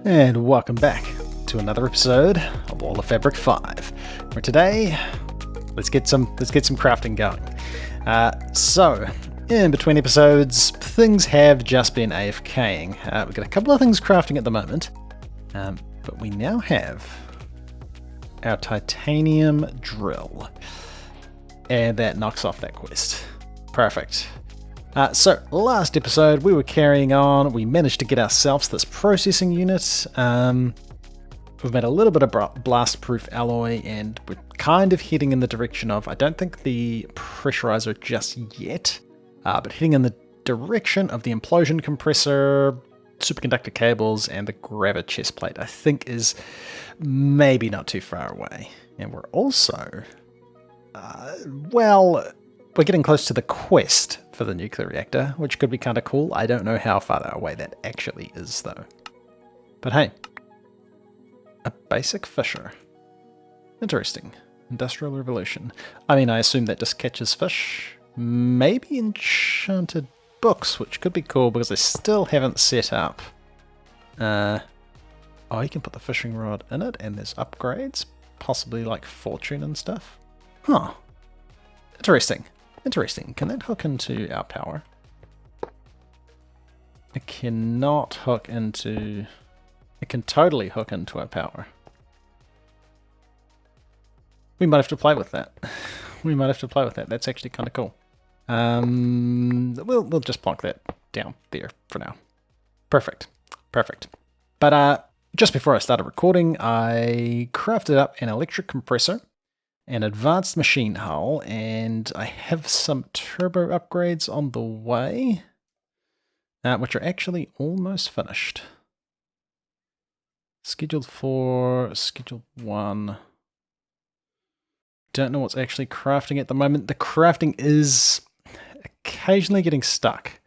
And welcome back to another episode of Wall of Fabric 5. Where today, let's get some crafting going. So, in between episodes, things have just been AFKing. We've got a couple of things crafting at the moment, but we now have our titanium drill, and that knocks off that quest. Perfect. So last episode we were carrying on, we managed to get ourselves this processing unit. We've made a little bit of blast-proof alloy and we're kind of heading in the direction of, I don't think the pressurizer just yet, but heading in the direction of the implosion compressor, superconductor cables and the gravit chest plate I think is maybe not too far away. And we're also, we're getting close to the quest for the nuclear reactor, which could be kind of cool. I don't know how far away that actually is, though. But hey, a basic fisher. Interesting. Industrial Revolution. I mean, I assume that just catches fish. Maybe enchanted books, which could be cool because I still haven't set up. Oh, you can put the fishing rod in it, and there's upgrades, possibly like fortune and stuff. Huh. Interesting. Interesting. Can that hook into our power? It cannot hook into... It can totally hook into our power. We might have to play with that. We might have to play with that. That's actually kind of cool. We'll just plonk that down there for now. Perfect. Perfect. But just before I started recording, I crafted up an electric compressor, an advanced machine hull, and I have some turbo upgrades on the way, which are actually almost finished. Scheduled 1. Don't know what's actually crafting at the moment. The crafting is occasionally getting stuck,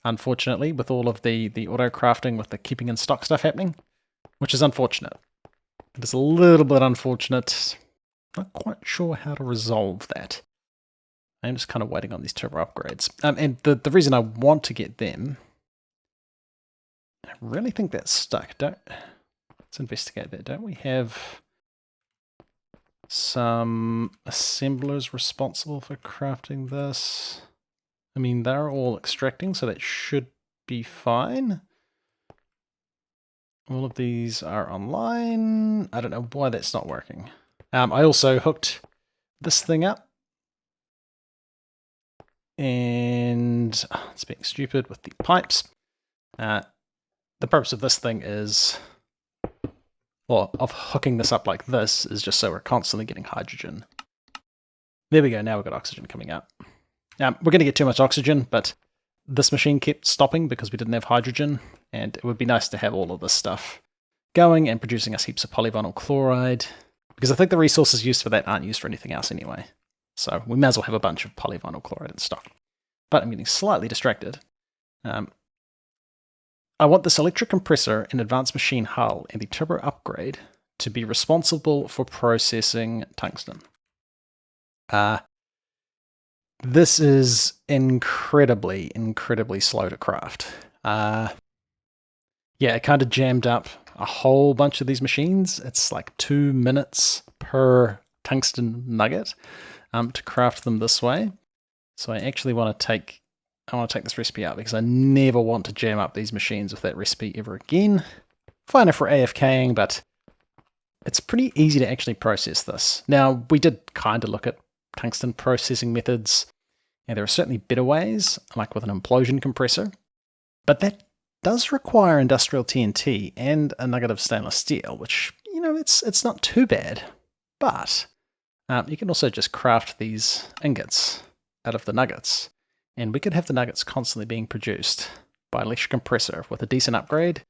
unfortunately, with all of the auto crafting with the keeping in stock stuff happening, which is unfortunate. It is a little bit unfortunate. Not quite sure how to resolve that. I'm just kind of waiting on these turbo upgrades. And the reason I want to get them, I really think that's stuck. Let's investigate that. Don't we have some assemblers responsible for crafting this? I mean, they're all extracting, so that should be fine. All of these are online. I don't know why that's not working. I also hooked this thing up, and it's being stupid with the pipes. The purpose of this thing is, well, of hooking this up like this is just so we're constantly getting hydrogen. There we go, now we've got oxygen coming out. We're going to get too much oxygen, but this machine kept stopping because we didn't have hydrogen, and it would be nice to have all of this stuff going and producing us heaps of polyvinyl chloride. Because I think the resources used for that aren't used for anything else anyway. So we may as well have a bunch of polyvinyl chloride in stock. But I'm getting slightly distracted. I want this electric compressor and advanced machine hull and the turbo upgrade to be responsible for processing tungsten. This is incredibly, incredibly slow to craft. Yeah, it kind of jammed up a whole bunch of these machines. It's like 2 minutes per tungsten nugget to craft them this way. So I actually want to take this recipe out because I never want to jam up these machines with that recipe ever again. Fine if we're AFKing, but it's pretty easy to actually process this. Now, we did kind of look at tungsten processing methods, and there are certainly better ways, like with an implosion compressor, but that does require industrial TNT and a nugget of stainless steel, which, you know, it's not too bad. But you can also just craft these ingots out of the nuggets, and we could have the nuggets constantly being produced by an electric compressor with a decent upgrade,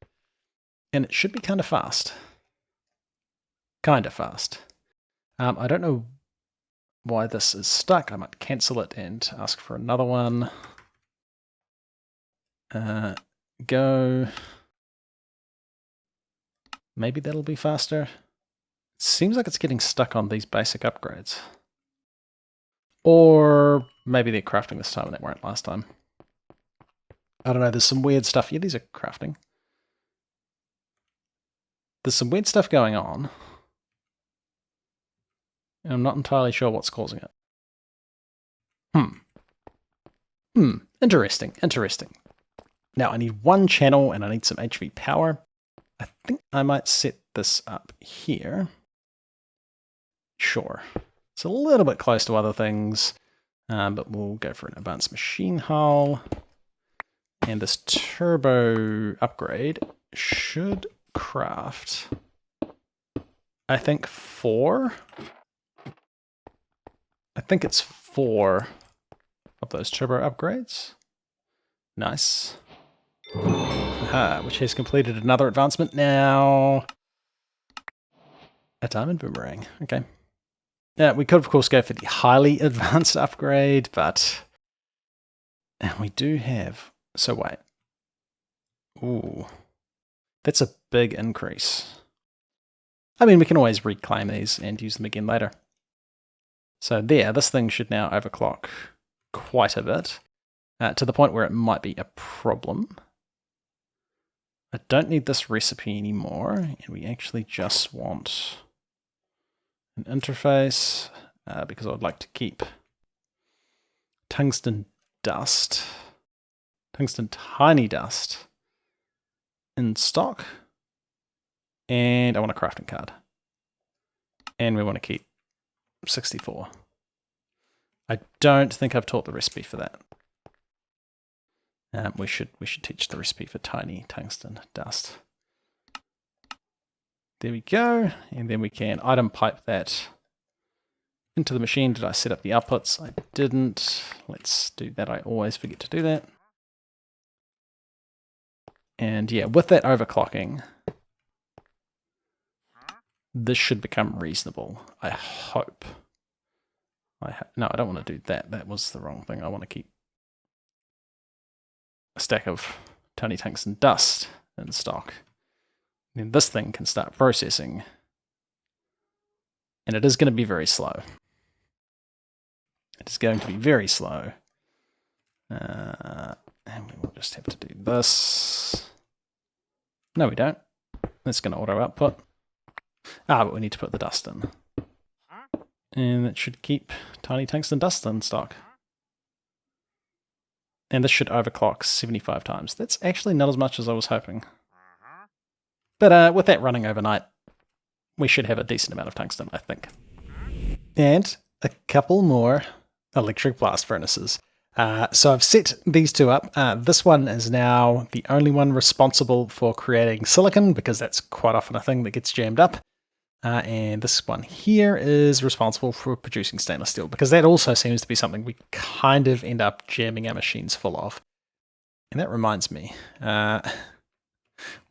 and it should be kind of fast. Kind of fast. I don't know why this is stuck. I might cancel it and ask for another one. Go. Maybe that'll be faster. Seems like it's getting stuck on these basic upgrades. Or maybe they're crafting this time and they weren't last time. I don't know, there's some weird stuff. Yeah, these are crafting. There's some weird stuff going on. And I'm not entirely sure what's causing it. Interesting, interesting. Now I need one channel and I need some HV power. I think I might set this up here. Sure. It's a little bit close to other things, but we'll go for an advanced machine hull. And this turbo upgrade should craft, I think, 4. I think it's 4 of those turbo upgrades. Nice. Aha, which has completed another advancement now. A diamond boomerang. Okay. Yeah, we could of course go for the highly advanced upgrade, but we do have. So wait. Ooh, that's a big increase. I mean, we can always reclaim these and use them again later. So there, this thing should now overclock quite a bit, to the point where it might be a problem. I don't need this recipe anymore, and we actually just want an interface, because I would like to keep tungsten dust, tungsten tiny dust in stock, and I want a crafting card, and we want to keep 64. I don't think I've taught the recipe for that. We should teach the recipe for tiny tungsten dust. There we go, and then we can item pipe that into the machine. Did I set up the outputs? I didn't. Let's do that. I always forget to do that. And yeah, with that overclocking, this should become reasonable, I hope. No, I don't want to do that. That was the wrong thing. I want to keep a stack of tiny tungsten dust in stock. Then this thing can start processing. And it is going to be very slow. It is going to be very slow. And we will just have to do this. No, we don't. That's going to auto output. But we need to put the dust in. And it should keep tiny tungsten dust in stock. And this should overclock 75 times. That's actually not as much as I was hoping. But with that running overnight, we should have a decent amount of tungsten, I think. And a couple more electric blast furnaces. So I've set these two up. This one is now the only one responsible for creating silicon, because that's quite often a thing that gets jammed up. And this one here is responsible for producing stainless steel, because that also seems to be something we kind of end up jamming our machines full of. And that reminds me, we have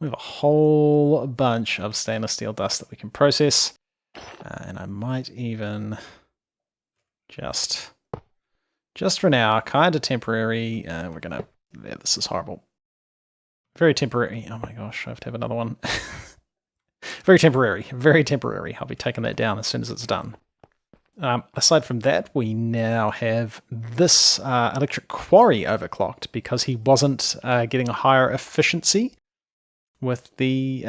a whole bunch of stainless steel dust that we can process. And I might even just for now, kind of temporary, we're going to, yeah, this is horrible. Very temporary. Oh my gosh, I have to have another one. Very temporary, very temporary. I'll be taking that down as soon as it's done. Aside from that, we now have this electric quarry overclocked because he wasn't getting a higher efficiency with the...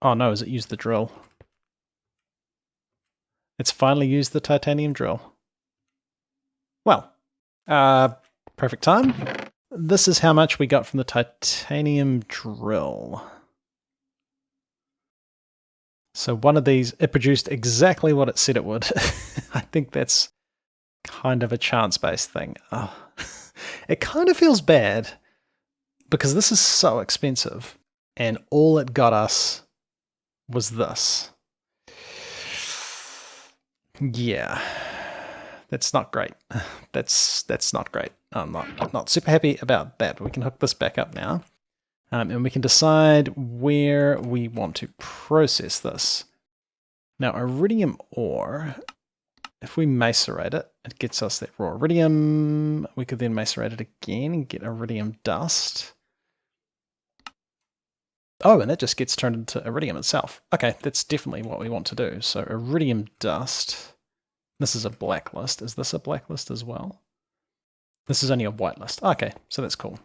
oh no, has it used the drill? It's finally used the titanium drill. Well, perfect time. This is how much we got from the titanium drill. So one of these, it produced exactly what it said it would. I think that's kind of a chance-based thing. Oh. It kind of feels bad because this is so expensive and all it got us was this. Yeah, that's not great. That's not great. I'm not super happy about that. We can hook this back up now. And we can decide where we want to process this. Now, iridium ore, if we macerate it, it gets us that raw iridium. We could then macerate it again and get iridium dust. Oh, and that just gets turned into iridium itself. Okay, that's definitely what we want to do. So iridium dust. This is a blacklist. Is this a blacklist as well? This is only a whitelist. Okay, so that's cool.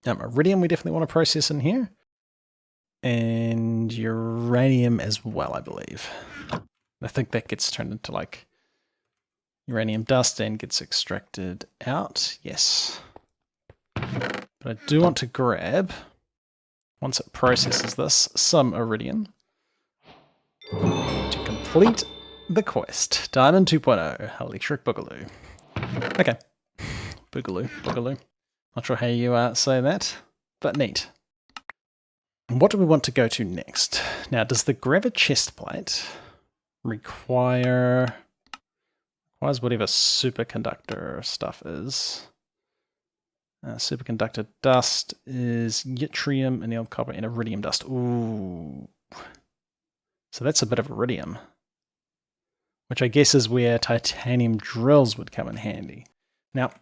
Iridium we definitely want to process in here. And uranium as well, I believe. I think that gets turned into like uranium dust and gets extracted out. Yes. But I do want to grab, once it processes this, some iridium to complete the quest. Diamond 2.0, electric boogaloo. Okay. Boogaloo, boogaloo. Not sure how you say that, but neat. And what do we want to go to next? Now, does the gravid chest plate requires whatever superconductor stuff is? Superconductor dust is yttrium, annealed copper, and iridium dust. Ooh. So that's a bit of iridium, which I guess is where titanium drills would come in handy. Now,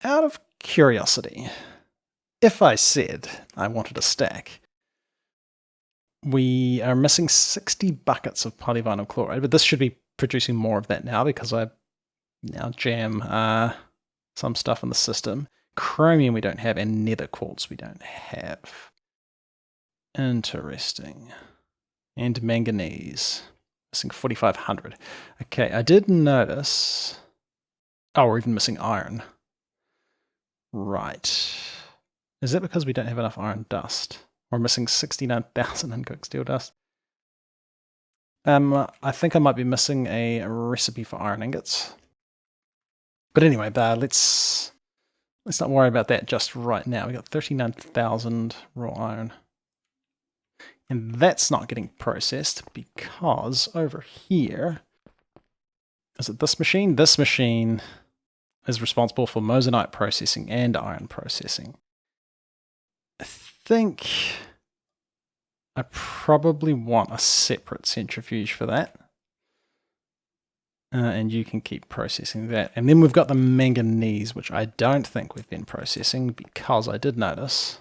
out of curiosity, if I said I wanted a stack, we are missing 60 buckets of polyvinyl chloride, but this should be producing more of that now because I now jam some stuff in the system. Chromium we don't have, and nether quartz we don't have. Interesting. And manganese. Missing 4,500. Okay, I did notice... Oh, we're even missing iron. Right. Is that because we don't have enough iron dust? We're missing 69,000 uncooked steel dust. I think I might be missing a recipe for iron ingots. But anyway, let's not worry about that just right now. We got 39,000 raw iron. And that's not getting processed because over here, is it this machine? This machine is responsible for moissanite processing and iron processing. I think I probably want a separate centrifuge for that. And you can keep processing that. And then we've got the manganese, which I don't think we've been processing because I did notice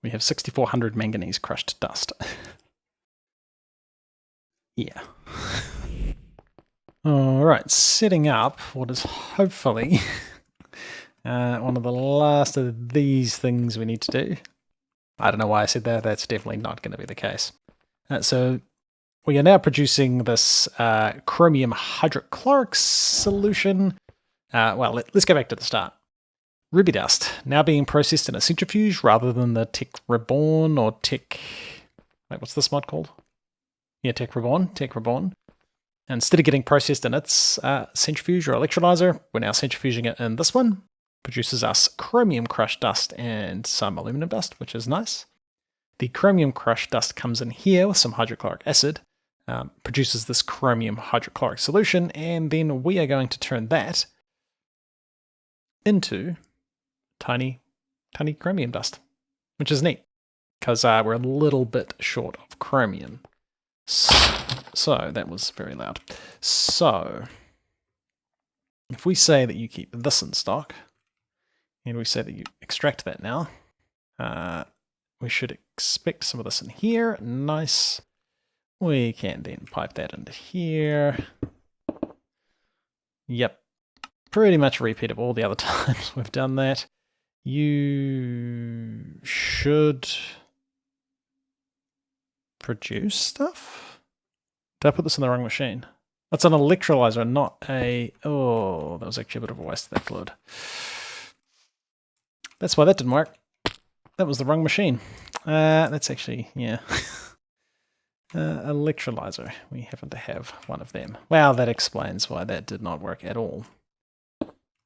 we have 6,400 manganese crushed dust. Yeah. Alright, setting up what is hopefully one of the last of these things we need to do. I don't know why I said that. That's definitely not going to be the case. So we are now producing this chromium hydrochloric solution. Well, let's go back to the start. Ruby dust, now being processed in a centrifuge rather than the Tech Reborn or Tech... Wait, what's this mod called? Yeah, Tech Reborn. Tech Reborn. And instead of getting processed in its centrifuge or electrolyzer, we're now centrifuging it in this one. Produces us chromium crushed dust and some aluminum dust, which is nice. The chromium crushed dust comes in here with some hydrochloric acid, produces this chromium hydrochloric solution, and then we are going to turn that into tiny chromium dust, which is neat because we're a little bit short of chromium. So that was very loud. So if we say that you keep this in stock, and we say that you extract that now, we should expect some of this in here. Nice. We can then pipe that into here. Yep. Pretty much a repeat of all the other times we've done that. You should produce stuff? Did I put this in the wrong machine? That's an electrolyzer, not a... Oh, that was actually a bit of a waste of that fluid. That's why that didn't work. That was the wrong machine. That's actually, yeah. Electrolyzer. We happen to have one of them. Wow, that explains why that did not work at all.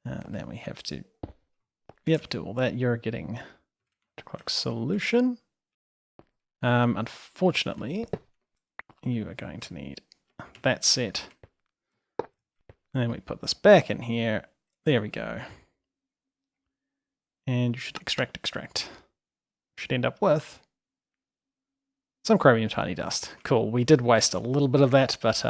Now we have to, yep, do all that. You're getting hydrochloric solution. Unfortunately, you are going to need that set. And then we put this back in here. There we go. And you should extract. Should end up with some chromium tiny dust. Cool. We did waste a little bit of that, but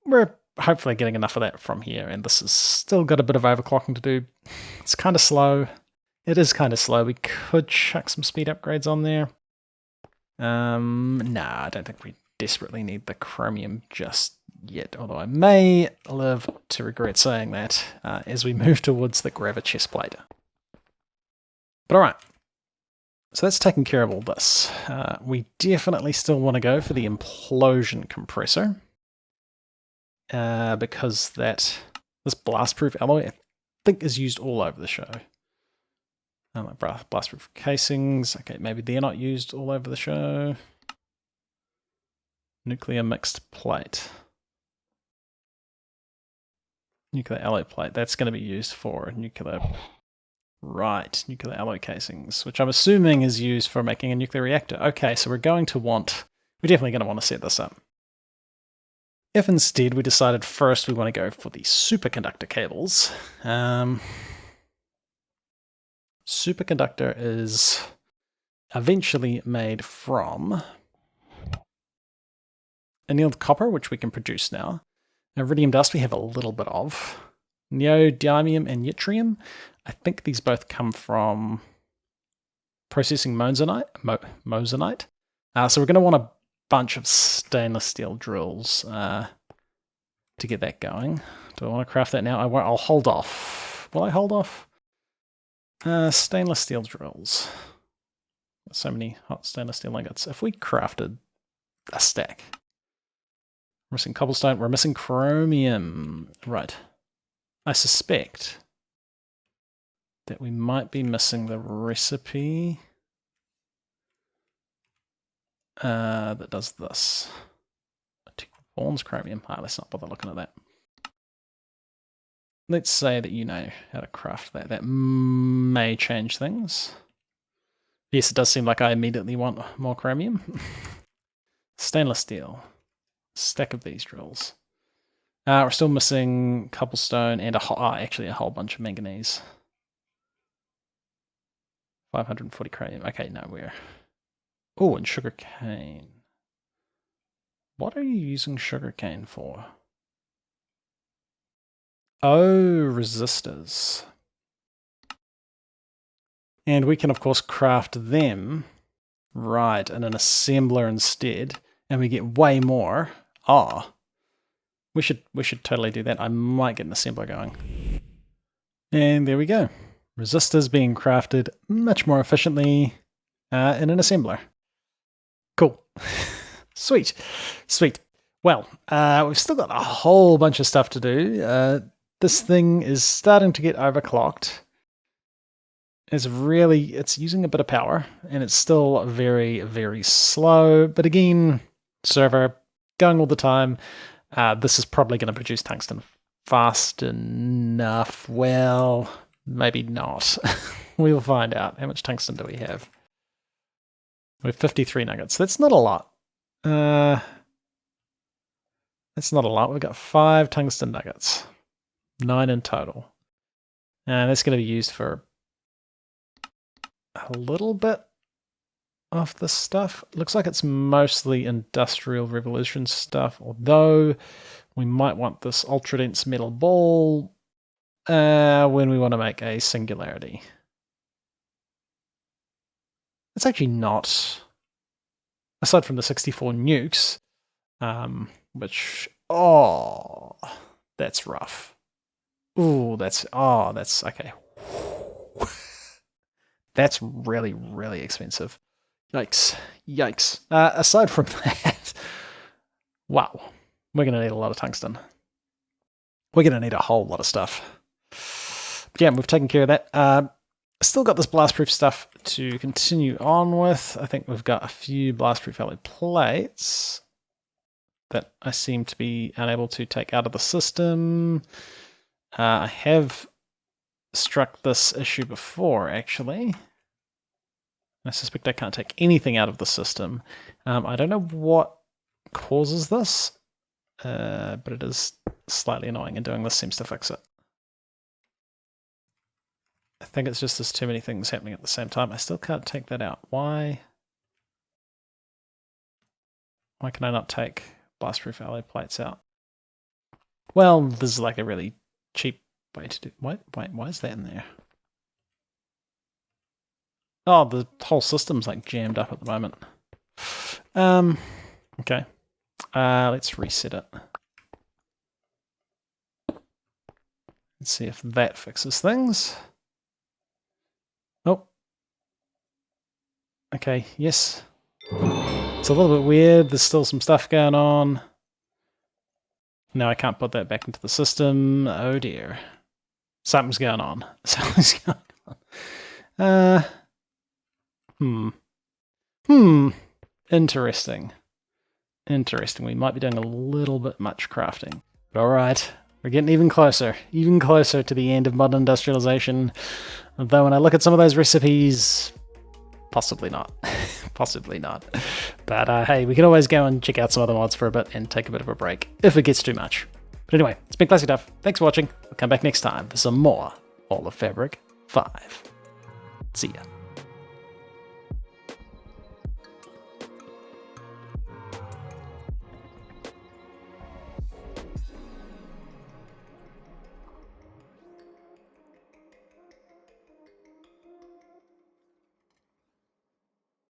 we're hopefully getting enough of that from here. And this has still got a bit of overclocking to do. It's kind of slow. It is kind of slow. We could chuck some speed upgrades on there. Nah, I don't think we desperately need the chromium just yet. Although I may live to regret saying that as we move towards the gravid chest plate. But alright. So that's taking care of all this. We definitely still want to go for the Implosion compressor. Because this blast-proof alloy, I think, is used all over the show. Like blast-proof casings. Okay, maybe they're not used all over the show. Nuclear mixed plate. Nuclear alloy plate. That's going to be used for nuclear... Right, nuclear alloy casings, which I'm assuming is used for making a nuclear reactor. Okay, so we're definitely going to want to set this up. If instead we decided first we want to go for the superconductor cables, superconductor is eventually made from annealed copper, which we can produce now. Iridium dust we have a little bit of. Neodymium and yttrium, I think these both come from processing monzonite. So we're going to want a bunch of stainless steel drills to get that going. Do I want to craft that now? I won't. I'll hold off. Will I hold off? Stainless steel drills. So many hot stainless steel ingots. If we crafted a stack. We're missing cobblestone. We're missing chromium. Right. I suspect that we might be missing the recipe that does this. Forms chromium. Let's not bother looking at that. Let's say that you know how to craft that. That may change things. Yes, it does seem like I immediately want more chromium. Stainless steel. Stack of these drills. We're still missing cobblestone and actually a whole bunch of manganese. 540 chromium. Okay, no, we're... Oh, and sugarcane. What are you using sugarcane for? Oh, resistors. And we can, of course, craft them right in an assembler instead, and we get way more. We should totally do that. I might get an assembler going. And there we go. Resistors being crafted much more efficiently in an assembler. Cool. Sweet. Well, we've still got a whole bunch of stuff to do. This thing is starting to get overclocked. It's using a bit of power, and it's still very, very slow. But again, server going all the time. This is probably going to produce tungsten fast enough. Well, maybe not. We'll find out. How much tungsten do we have? We have 53 nuggets. That's not a lot. That's not a lot. We've got 5 tungsten nuggets. 9 in total. And that's going to be used for a little bit of this stuff. Looks like it's mostly Industrial Revolution stuff, although we might want this ultra-dense metal ball when we want to make a singularity. It's actually not, aside from the 64 nukes, which, that's rough. Ooh, that's okay. That's really, really expensive. Yikes. Aside from that, wow, we're going to need a lot of tungsten. We're going to need a whole lot of stuff. But yeah, we've taken care of that. Still got this blastproof stuff to continue on with. I think we've got a few blastproof alloy plates that I seem to be unable to take out of the system. I have struck this issue before, actually. I suspect I can't take anything out of the system. I don't know what causes this, but it is slightly annoying, and doing this seems to fix it. I think it's just there's too many things happening at the same time. I still can't take that out. Why can I not take blastproof alloy plates out? Well, this is like a really cheap way to do... Wait, why is that in there? Oh, the whole system's like jammed up at the moment. Okay. Let's reset it. Let's see if that fixes things. Oh. Okay, yes. It's a little bit weird. There's still some stuff going on. No, I can't put that back into the system. Oh dear. Something's going on. Something's going on. Interesting. Interesting. We might be doing a little bit much crafting. But alright. We're getting even closer to the end of modern industrialization. Though when I look at some of those recipes, possibly not. Possibly not. But hey, we can always go and check out some other mods for a bit and take a bit of a break if it gets too much. But anyway, it's been ClassicDuff. Thanks for watching. We'll come back next time for some more Hall of Fabric 5. See ya.